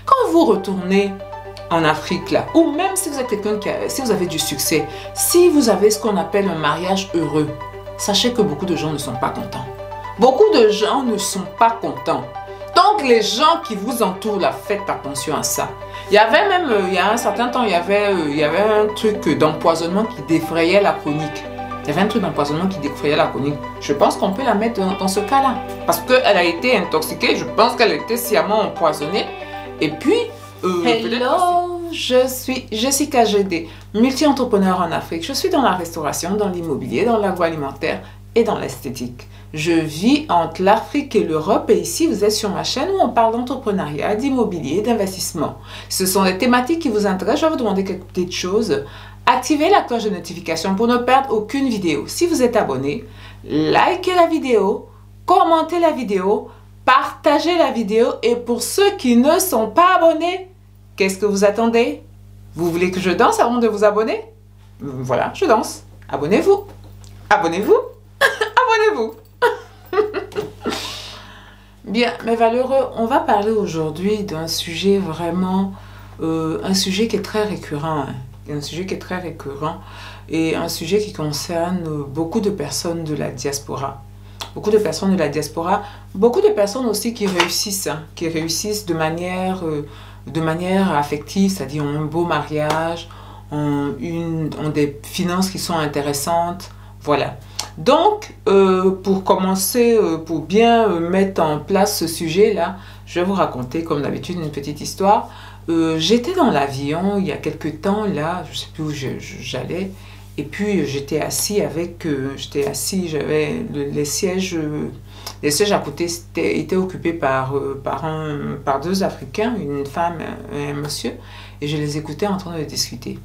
Quand vous retournez en Afrique là, ou même si vous êtes quelqu'un si vous avez du succès, si vous avez ce qu'on appelle un mariage heureux, sachez que beaucoup de gens ne sont pas contents. Beaucoup de gens ne sont pas contents. Donc les gens qui vous entourent là, faites attention à ça. Il y avait même, il y a un certain temps, il y avait un truc d'empoisonnement qui défrayait la chronique. Il y avait un truc d'empoisonnement qui défrayait la chronique. Je pense qu'on peut la mettre dans ce cas-là. Parce qu'elle a été intoxiquée, je pense qu'elle a été sciemment empoisonnée. Et puis, hello, je suis Jessica GD, multi-entrepreneur en Afrique. Je suis dans la restauration, dans l'immobilier, dans l'agroalimentaire et dans l'esthétique. Je vis entre l'Afrique et l'Europe et ici vous êtes sur ma chaîne où on parle d'entrepreneuriat, d'immobilier, d'investissement. Ce sont des thématiques qui vous intéressent. Je vais vous demander quelques petites choses. Activez la cloche de notification pour ne perdre aucune vidéo. Si vous êtes abonné, likez la vidéo, commentez la vidéo, partagez la vidéo et pour ceux qui ne sont pas abonnés, qu'est-ce que vous attendez? Vous voulez que je danse avant de vous abonner? Voilà, je danse. Abonnez-vous. Abonnez-vous. Abonnez-vous. Bien, mes valeureux, on va parler aujourd'hui d'un sujet vraiment, un sujet qui est très récurrent, hein. Un sujet qui est très récurrent et un sujet qui concerne beaucoup de personnes de la diaspora. Beaucoup de personnes de la diaspora, beaucoup de personnes aussi qui réussissent, hein, qui réussissent de manière affective, c'est-à-dire ont un beau mariage, ont des finances qui sont intéressantes, voilà. Donc, pour commencer, pour bien mettre en place ce sujet-là, je vais vous raconter, comme d'habitude, une petite histoire. J'étais dans l'avion il y a quelques temps, là, je ne sais plus où j'allais, et puis j'étais assis j'avais les sièges à côté étaient occupés par deux Africains, une femme et un monsieur, et je les écoutais en train de discuter.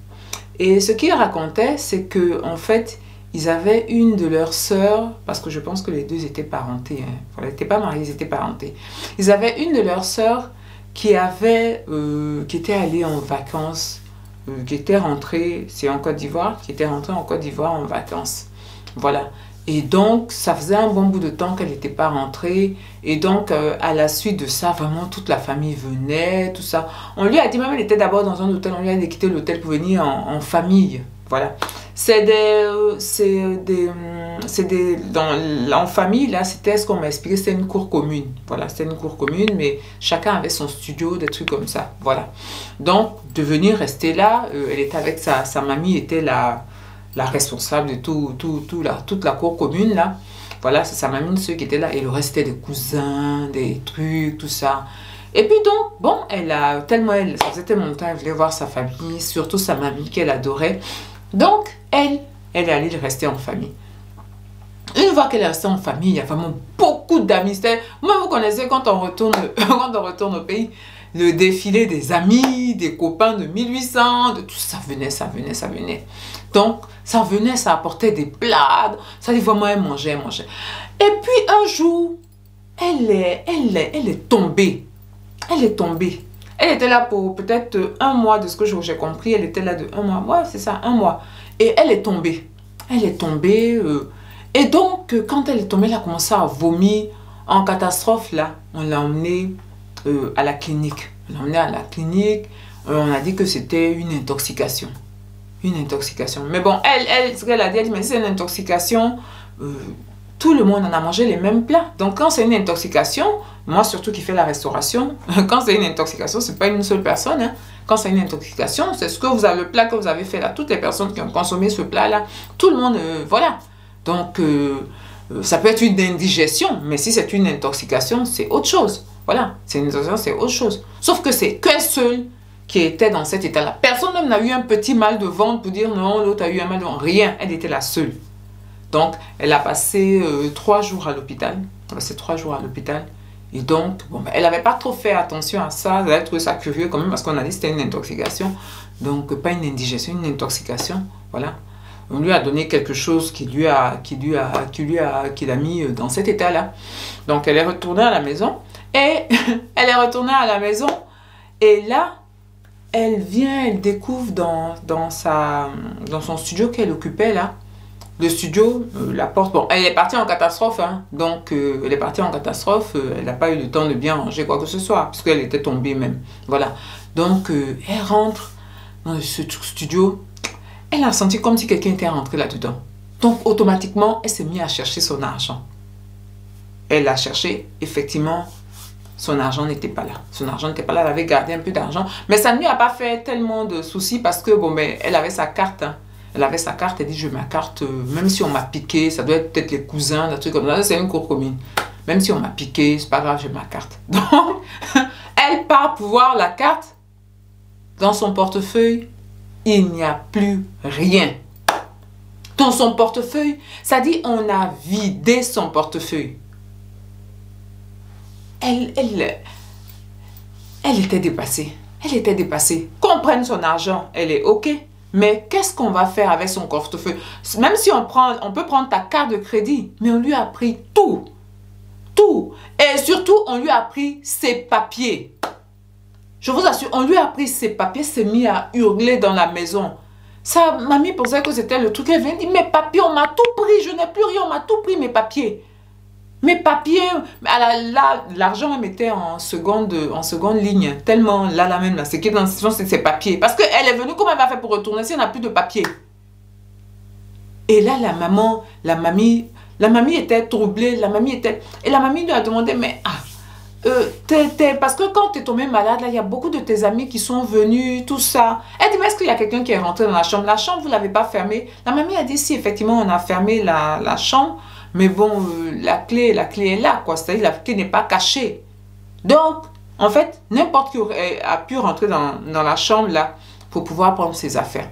Et ce qu'ils racontaient, c'est que en fait, ils avaient une de leurs sœurs, parce que je pense que les deux étaient parentés, hein. Voilà, ils n'étaient pas mariés, ils étaient parentés. Ils avaient une de leurs sœurs qui était allée en vacances, qui était rentrée, c'est en Côte d'Ivoire, qui était rentrée en Côte d'Ivoire en vacances. Voilà. Et donc, ça faisait un bon bout de temps qu'elle n'était pas rentrée. Et donc, à la suite de ça, vraiment, toute la famille venait, tout ça. On lui a dit, même elle était d'abord dans un hôtel, on lui a dit de quitter l'hôtel pour venir en famille. Voilà. En famille, là, c'était ce qu'on m'a expliqué, c'était une cour commune. Voilà, c'était une cour commune, mais chacun avait son studio, des trucs comme ça. Voilà. Donc, de venir rester là, elle était avec sa mamie, était la responsable de toute la cour commune, là. Voilà, c'est sa mamie, ceux qui étaient là, et le reste, c'était des cousins, des trucs, tout ça. Et puis donc, bon, ça faisait tellement longtemps, elle voulait voir sa famille, surtout sa mamie qu'elle adorait. Donc, elle est allée rester en famille. Une fois qu'elle est restée en famille, il y a vraiment beaucoup d'amis. Moi, vous connaissez quand on retourne au pays, le défilé des amis, des copains de 1800, de tout ça venait. Donc, ça venait, ça apportait des plats. Ça dit vraiment, elle mangeait. Et puis, un jour, elle est tombée. Elle est tombée. Elle était là pour peut-être un mois, de ce que j'ai compris. Elle était là de un mois. Ouais, c'est ça, un mois. Et elle est tombée. Elle est tombée. Et donc, quand elle est tombée, elle a commencé à vomir. En catastrophe, là, on l'a emmenée à la clinique. On l'a emmenée à la clinique. On a dit que c'était une intoxication. Une intoxication. Mais bon, ce qu'elle a dit, elle dit, mais c'est une intoxication. Tout le monde en a mangé les mêmes plats. Donc, quand c'est une intoxication, moi surtout qui fais la restauration, quand c'est une intoxication, c'est pas une seule personne. Hein. Quand c'est une intoxication, c'est ce que vous avez, le plat que vous avez fait là. Toutes les personnes qui ont consommé ce plat-là, tout le monde, voilà. Donc, ça peut être une indigestion, mais si c'est une intoxication, c'est autre chose. Voilà, c'est une intoxication, c'est autre chose. Sauf que c'est qu'un seul qui était dans cet état-là. Personne même n'a eu un petit mal de ventre pour dire non, l'autre a eu un mal de ventre. Rien, elle était la seule. Donc, elle a passé 3 jours à l'hôpital. Elle a passé 3 jours à l'hôpital. Et donc, bon, elle n'avait pas trop fait attention à ça. Elle avait trouvé ça curieux quand même parce qu'on a dit que c'était une intoxication. Donc, pas une indigestion, une intoxication. Voilà. On lui a donné quelque chose qui l'a mis dans cet état-là. Donc, elle est retournée à la maison. Et Et là, elle découvre dans son studio qu'elle occupait là. Le studio, la porte, bon, elle est partie en catastrophe, hein, donc elle est partie en catastrophe, elle n'a pas eu le temps de bien ranger quoi que ce soit, puisqu'elle était tombée même, voilà. Donc, elle rentre dans ce studio, elle a senti comme si quelqu'un était rentré là-dedans. Donc, automatiquement, elle s'est mise à chercher son argent. Elle l'a cherché, effectivement, son argent n'était pas là. Son argent n'était pas là, elle avait gardé un peu d'argent, mais ça ne lui a pas fait tellement de soucis parce que, bon, ben, elle avait sa carte, hein. Elle avait sa carte, elle dit, je ma carte, même si on m'a piqué, ça doit être peut-être les cousins, des trucs comme ça, c'est une cour commune. Même si on m'a piqué, c'est pas grave, j'ai ma carte. Donc, elle part pour voir la carte. Dans son portefeuille, il n'y a plus rien. Dans son portefeuille, ça dit, on a vidé son portefeuille. Elle était dépassée. Elle était dépassée. Qu'on prenne son argent, elle est OK. Mais qu'est-ce qu'on va faire avec son portefeuille? Même si on peut prendre ta carte de crédit, mais on lui a pris tout. Tout. Et surtout, on lui a pris ses papiers. Je vous assure, on lui a pris ses papiers, s'est mis à hurler dans la maison. Sa mamie pensait que c'était le truc. Elle vient dire, mes papiers, on m'a tout pris, je n'ai plus rien, on m'a tout pris, mes papiers. Mes papiers, là, l'argent elle mettait en seconde ligne. Tellement là même, là, ce qui est dans la situation, c'est ses papiers. Parce qu'elle est venue, comment elle va faire pour retourner si elle n'a plus de papiers? Et là, la mamie était troublée. Et la mamie lui a demandé, mais parce que quand tu es tombé malade, là, il y a beaucoup de tes amis qui sont venus, tout ça. Elle dit, mais est-ce qu'il y a quelqu'un qui est rentré dans la chambre? La chambre, vous ne l'avez pas fermée. La mamie a dit, si, effectivement, on a fermé la chambre. Mais bon, la clé est là, quoi. C'est-à-dire la clé n'est pas cachée. Donc, en fait, n'importe qui a pu rentrer dans la chambre, là, pour pouvoir prendre ses affaires.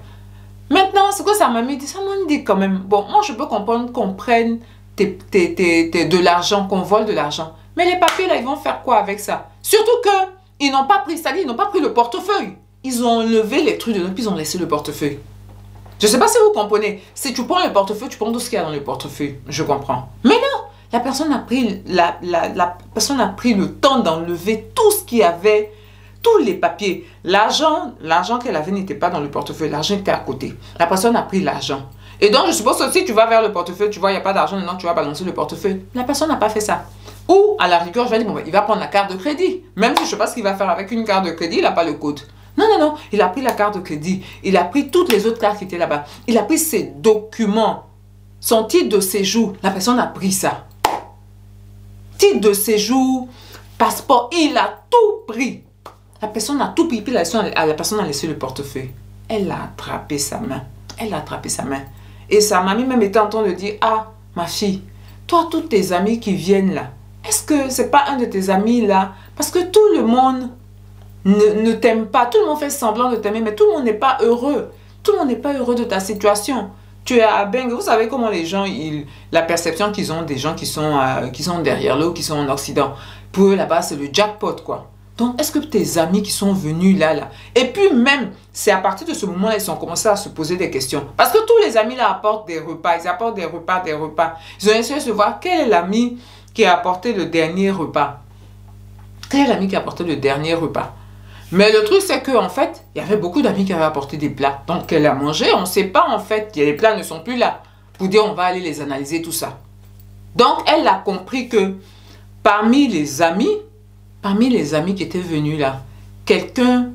Maintenant, ce que sa mamie dit, ça m'a dit quand même, bon, moi, je peux comprendre qu'on prenne de l'argent, qu'on vole de l'argent. Mais les papiers, là, ils vont faire quoi avec ça? Surtout qu'ils n'ont pas pris, c'est-à-dire, ils n'ont pas pris le portefeuille. Ils ont levé les trucs de puis ils ont laissé le portefeuille. Je ne sais pas si vous comprenez. Si tu prends le portefeuille, tu prends tout ce qu'il y a dans le portefeuille. Je comprends. Mais non, la personne a pris, la personne a pris le temps d'enlever tout ce qu'il y avait, tous les papiers. L'argent qu'elle avait n'était pas dans le portefeuille. L'argent était à côté. La personne a pris l'argent. Et donc, je suppose que si tu vas vers le portefeuille, tu vois, il n'y a pas d'argent, non, tu vas balancer le portefeuille. La personne n'a pas fait ça. Ou, à la rigueur, je vais dire, bon, ben, il va prendre la carte de crédit. Même si je ne sais pas ce qu'il va faire avec une carte de crédit, il n'a pas le code. Non, non, non, il a pris la carte de crédit, il a pris toutes les autres cartes qui étaient là-bas, il a pris ses documents, son titre de séjour, la personne a pris ça. Titre de séjour, passeport, il a tout pris. La personne a tout pris, puis la personne a laissé le portefeuille. Elle a attrapé sa main, elle a attrapé sa main. Et sa mamie même était en train de dire, ah, ma fille, toi, tous tes amis qui viennent là, est-ce que c'est pas un de tes amis là? Parce que tout le monde ne t'aime pas. Tout le monde fait semblant de t'aimer, mais tout le monde n'est pas heureux. Tout le monde n'est pas heureux de ta situation. Tu es à Beng, vous savez comment les gens, la perception qu'ils ont des gens qui sont derrière l'eau, qui sont en Occident. Pour eux, là-bas, c'est le jackpot, quoi. Donc, est-ce que tes amis qui sont venus là, et puis même, c'est à partir de ce moment-là, ils ont commencé à se poser des questions. Parce que tous les amis là apportent des repas, ils apportent des repas. Ils ont essayé de se voir quel est l'ami qui a apporté le dernier repas. Quel est l'ami qui a apporté le dernier repas? Mais le truc, c'est qu'en fait, il y avait beaucoup d'amis qui avaient apporté des plats. Donc, elle a mangé, on ne sait pas en fait. Les plats ne sont plus là. Pour dire, on va aller les analyser, tout ça. Donc, elle a compris que parmi les amis qui étaient venus là, quelqu'un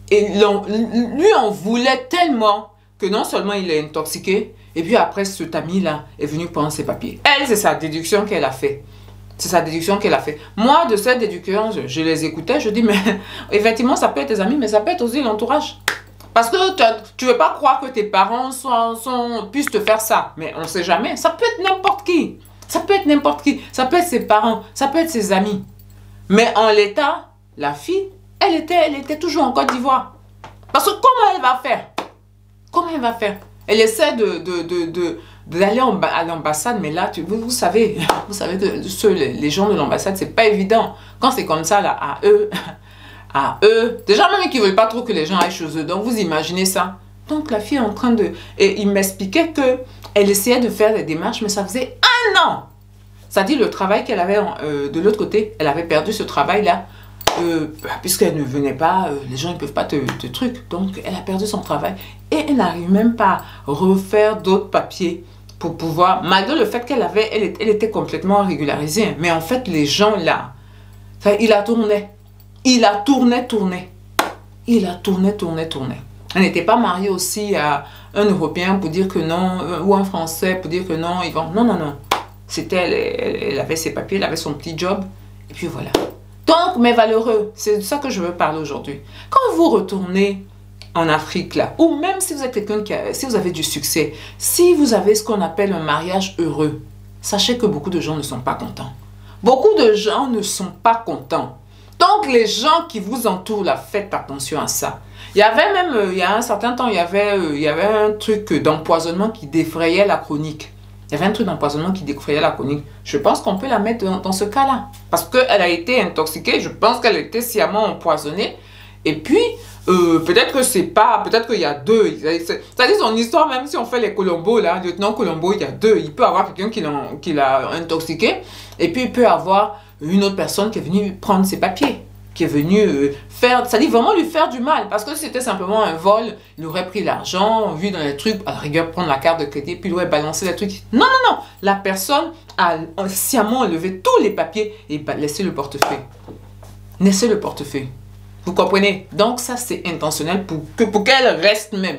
lui en voulait tellement que non seulement il est intoxiqué, et puis après, cet ami-là est venu prendre ses papiers. Elle, c'est sa déduction qu'elle a fait. C'est sa déduction qu'elle a fait. Moi, de cette déduction, je les écoutais, je dis, mais effectivement, ça peut être tes amis, mais ça peut être aussi l'entourage. Parce que tu ne veux pas croire que tes parents puissent te faire ça. Mais on ne sait jamais. Ça peut être n'importe qui. Ça peut être n'importe qui. Ça peut être ses parents. Ça peut être ses amis. Mais en l'état, la fille, elle était toujours en Côte d'Ivoire. Parce que comment elle va faire? Comment elle va faire? Elle essaie d'aller à l'ambassade, mais là, vous savez que les gens de l'ambassade, c'est pas évident. Quand c'est comme ça, là, à eux, déjà même qu'ils ne veulent pas trop que les gens aillent chez eux. Donc, vous imaginez ça. Donc, la fille est en train de... Et il m'expliquait qu'elle essayait de faire des démarches, mais ça faisait 1 an. Ça dit le travail qu'elle avait de l'autre côté. Elle avait perdu ce travail-là. Puisqu'elle ne venait pas, les gens ne peuvent pas te truc. Donc, elle a perdu son travail. Et elle n'arrive même pas à refaire d'autres papiers pour pouvoir, malgré le fait qu'elle avait, elle était complètement régularisée. Mais en fait, les gens là, il a tourné. Il a tourné. Il a tourné. Elle n'était pas mariée aussi à un Européen pour dire que non, ou un Français pour dire que non. Non. C'était, elle avait ses papiers, elle avait son petit job. Et puis voilà. Donc, mes valeureux, c'est de ça que je veux parler aujourd'hui. Quand vous retournez en Afrique là, ou même si vous êtes quelqu'un si vous avez du succès, si vous avez ce qu'on appelle un mariage heureux, sachez que beaucoup de gens ne sont pas contents. Beaucoup de gens ne sont pas contents. Donc, les gens qui vous entourent là, faites attention à ça. Il y avait même, il y a un certain temps, il y avait un truc d'empoisonnement qui défrayait la chronique. Il y avait un truc d'empoisonnement qui défrayait la chronique. Je pense qu'on peut la mettre dans ce cas-là. Parce qu'elle a été intoxiquée, je pense qu'elle a été sciemment empoisonnée. Et puis, peut-être que c'est pas, peut-être qu'il y a deux. C'est-à-dire son histoire, même si on fait les Colombo, là, lieutenant Colombo, il y a deux. Il peut y avoir quelqu'un qui l'a intoxiqué. Et puis, il peut y avoir une autre personne qui est venue prendre ses papiers. Qui est venue faire, c'est-à-dire vraiment lui faire du mal. Parce que si c'était simplement un vol, il aurait pris l'argent, vu dans les trucs, à la rigueur, prendre la carte de crédit, puis il aurait balancé les trucs. Non. La personne a sciemment enlevé tous les papiers et laissé le portefeuille. Laissé le portefeuille. Vous comprenez? Donc ça, c'est intentionnel pour qu'elle reste même.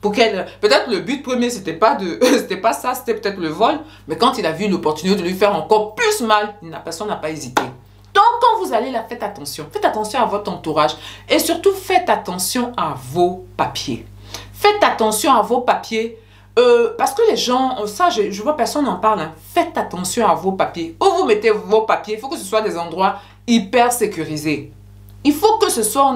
Pour qu'elle... Peut-être le but premier, c'était pas ça, c'était peut-être le vol. Mais quand il a vu l'opportunité de lui faire encore plus mal, la personne n'a pas hésité. Donc, quand vous allez là, faites attention. Faites attention à votre entourage. Et surtout, faites attention à vos papiers. Faites attention à vos papiers. Parce que les gens, ça, je vois personne en parle. Hein. Faites attention à vos papiers. Où vous mettez vos papiers, il faut que ce soit des endroits hyper sécurisés. Il faut que ce soit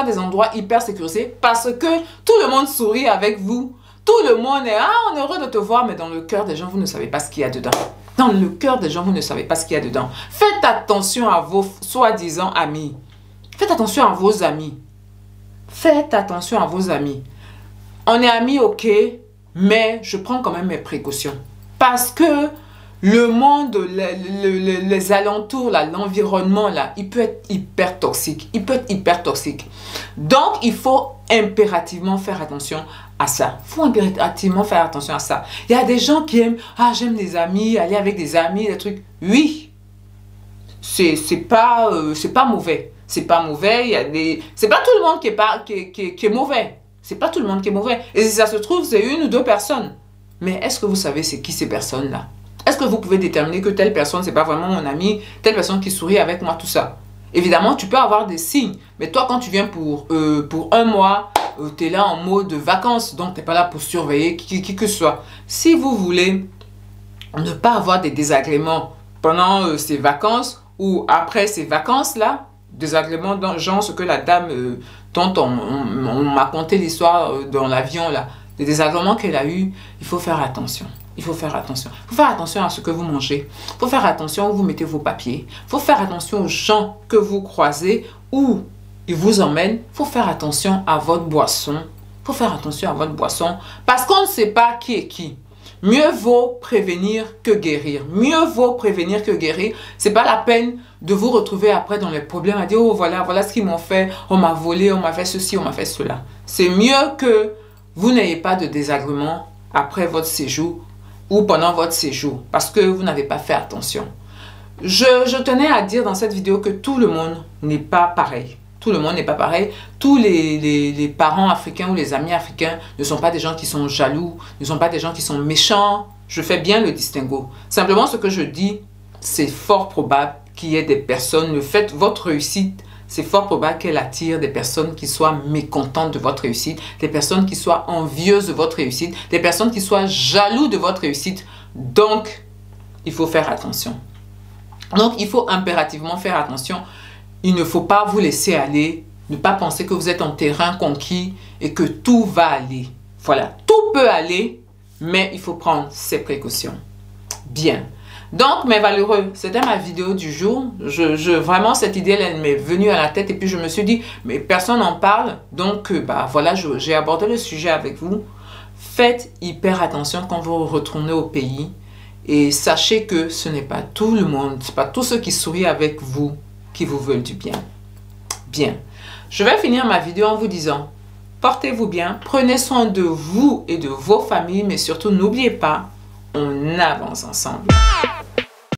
des endroits hyper sécurisés parce que tout le monde sourit avec vous. Tout le monde est, on est heureux de te voir, mais dans le cœur des gens, vous ne savez pas ce qu'il y a dedans. Dans le cœur des gens, vous ne savez pas ce qu'il y a dedans. Faites attention à vos soi-disant amis. Faites attention à vos amis. Faites attention à vos amis. On est amis, ok, mais je prends quand même mes précautions. Parce que le monde, les alentours, l'environnement, il peut être hyper toxique. Il peut être hyper toxique. Donc, il faut impérativement faire attention à ça. Il faut impérativement faire attention à ça. Il y a des gens qui aiment, j'aime des amis, aller avec des amis, des trucs. Oui, c'est pas mauvais. C'est pas mauvais. C'est pas tout le monde qui est mauvais. C'est pas tout le monde qui est mauvais. Et si ça se trouve, c'est une ou deux personnes. Mais est-ce que vous savez c'est qui ces personnes-là? Est-ce que vous pouvez déterminer que telle personne, c'est pas vraiment mon ami, telle personne qui sourit avec moi, tout ça? Évidemment, tu peux avoir des signes. Mais toi, quand tu viens pour un mois, tu es là en mode vacances. Donc, tu n'es pas là pour surveiller qui que ce soit. Si vous voulez ne pas avoir des désagréments pendant ces vacances ou après ces vacances-là, désagréments genre ce que la dame dont on m'a conté l'histoire dans l'avion, là, les désagréments qu'elle a eu, il faut faire attention. Il faut faire attention. Il faut faire attention à ce que vous mangez. Il faut faire attention où vous mettez vos papiers. Il faut faire attention aux gens que vous croisez, où ils vous emmènent. Il faut faire attention à votre boisson. Il faut faire attention à votre boisson parce qu'on ne sait pas qui est qui. Mieux vaut prévenir que guérir. Mieux vaut prévenir que guérir. C'est pas la peine de vous retrouver après dans les problèmes à dire, oh voilà ce qu'ils m'ont fait. On m'a volé, on m'a fait ceci, on m'a fait cela. C'est mieux que vous n'ayez pas de désagrément après votre séjour ou pendant votre séjour, parce que vous n'avez pas fait attention. Je tenais à dire dans cette vidéo que tout le monde n'est pas pareil. Tout le monde n'est pas pareil. Tous les parents africains ou les amis africains ne sont pas des gens qui sont jaloux, ne sont pas des gens qui sont méchants. Je fais bien le distinguo. Simplement, ce que je dis, c'est fort probable qu'il y ait des personnes, le fait, votre réussite, c'est fort probable qu'elle attire des personnes qui soient mécontentes de votre réussite, des personnes qui soient envieuses de votre réussite, des personnes qui soient jaloux de votre réussite. Donc, il faut faire attention. Donc, il faut impérativement faire attention. Il ne faut pas vous laisser aller, ne pas penser que vous êtes en terrain conquis et que tout va aller. Voilà, tout peut aller, mais il faut prendre ses précautions. Bien. Donc, mes valeureux, c'était ma vidéo du jour. Vraiment, cette idée, elle m'est venue à la tête et puis je me suis dit, mais personne n'en parle. Donc, voilà, j'ai abordé le sujet avec vous. Faites hyper attention quand vous retournez au pays et sachez que ce n'est pas tout le monde, ce n'est pas tous ceux qui sourient avec vous qui vous veulent du bien. Bien. Je vais finir ma vidéo en vous disant, portez-vous bien, prenez soin de vous et de vos familles, mais surtout n'oubliez pas, on avance ensemble.